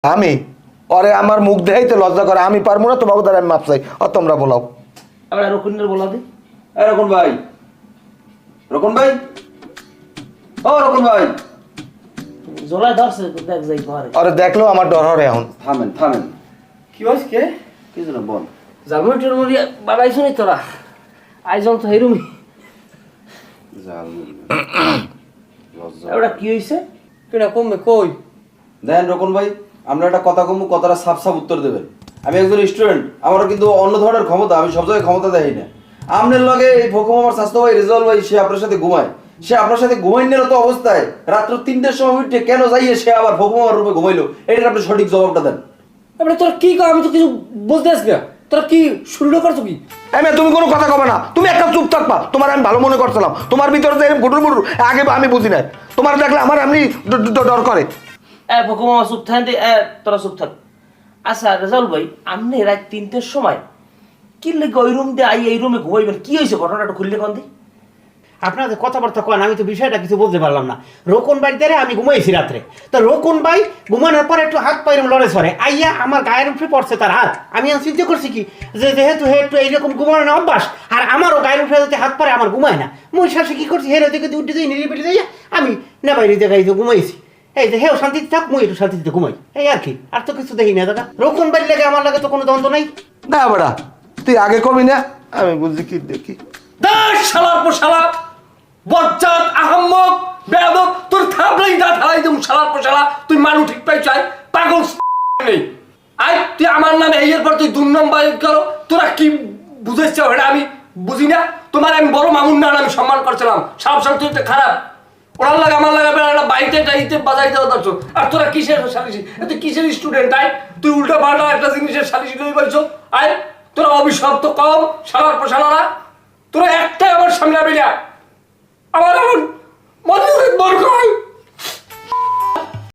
আমি ওরে আমার মুখ দেখাইতে লজ্জা করে, আমি পারবো না, তোমাকে দ্বারা আমি মাপ চাই, আর তোমরা বলাও। আবার রকুনের বলা দি। রকন ভাই, রকন ভাই, ও রকন ভাই, জোলাই ধরছে দেখ যাই পারে। ওরে দেখলেও আমার ডর হরে এখন। থামেন থামেন, কি হইছে কে? কি যেন বল। জালমুটির মুড়ি বানাইছ নি তোরা? আইজন তো হেরুমি। ওটা কি হইছে? কেডা কমবে কই? দেন রকন ভাই, আমরা একটা কথা কমু, কথাটা সাফ সাফ উত্তর দেবেন। আমি একজন স্টুডেন্ট, আমারও কিন্তু অন্য ধরনের ক্ষমতা, আমি সব জায়গায় ক্ষমতা দেই না। আপনার লগে এই ফকুম আমার স্বাস্থ্য ভাই রেজাল্ট ভাই, সে আপনার সাথে ঘুমায়, সে আপনার সাথে ঘুমাইনের তো অবস্থায় রাত্র 3টার সময় উঠে কেন যাইয়ে সে আবার ফকুম আমার রূপে ঘুমাইলো, এটার আপনি সঠিক জবাবটা দেন। আপনি তোরা কি কর? আমি তো কিছু বুঝতে আসছি না। তোরা কি শুরু করছো কি? এমনি তুমি কোনো কথা কবে না, তুমি একটা চুপ থাকবা। তোমার আমি ভালো মনে করছিলাম, তোমার ভিতরে যে এরকম গুটুর মুটুর আগে আমি বুঝি নাই, তোমার দেখলে আমার এমনি ডর করে। ফকুমা চুপ থাকেন, তোরা চুপ থাক। আচ্ছা রেজাউল ভাই, আপনি রাত 3টার সময় কি লেগে ওই রুম দিয়ে আই এই রুমে ঘুমাইবেন? কি হয়েছে ঘটনাটা খুললে কোন দি? আপনাদের কথাবার্তা কন, আমি তো বিষয়টা কিছু বলতে পারলাম না। রোকন বাড়িতে আমি ঘুমাইছি রাত্রে, তো রোকন ভাই ঘুমানোর পর একটু হাত পাইরম লড়ে সরে আইয়া আমার গায়ের উপরে পড়ছে তার হাত। আমি চিন্তা করছি কি যে যেহেতু হে একটু এইরকম ঘুমানোর অভ্যাস, আর আমারও গায়ের উপরে যদি হাত পারে আমার ঘুমায় না, মই শাসে কি করছি হেরে থেকে উঠে যাই নিরিবিলি যাইয়া আমি না বাইরে জায়গায় ঘুমাইছি। এই যে হেও শান্তিতে থাক, মই একটু শান্তিতে ঘুমাই, এই আর কি, আর তো কিছু দেখি না দাদা। রোকন বাড়ি লাগে আমার লাগে তো কোনো দ্বন্দ্ব নাই। না বেড়া, তুই আগে কবি না, আমি বুঝলি কি দেখি। শালা পোশালা বজ্জাত আহম্মক বেয়াদব, তোর থাবলাই দা ঢালাই দেব শালা পোশালা। তুই মানুষ ঠিক পাই চাই পাগল নেই। আই তুই আমার নামে এর পর তুই 2 নম্বর করো, তোরা কি বুঝাইছ এটা আমি বুঝি না। তোমার আমি বড় মামুন না, আমি সম্মান করছিলাম, সব সব তুই তো খারাপ। ওরার লাগে আমার লাগে একটা বাইতে টাইতে বাজাই দেওয়া দরছো। আর তোরা কিসের সালিশি? তুই কিসের স্টুডেন্ট? আই তুই উল্টা পাল্টা একটা জিনিসের সালিশি লই পাইছো। আই তোরা অভিশপ্ত কম শালার পোশালারা, তোরা একটাই আমার সামনে আবি না। আমার এমন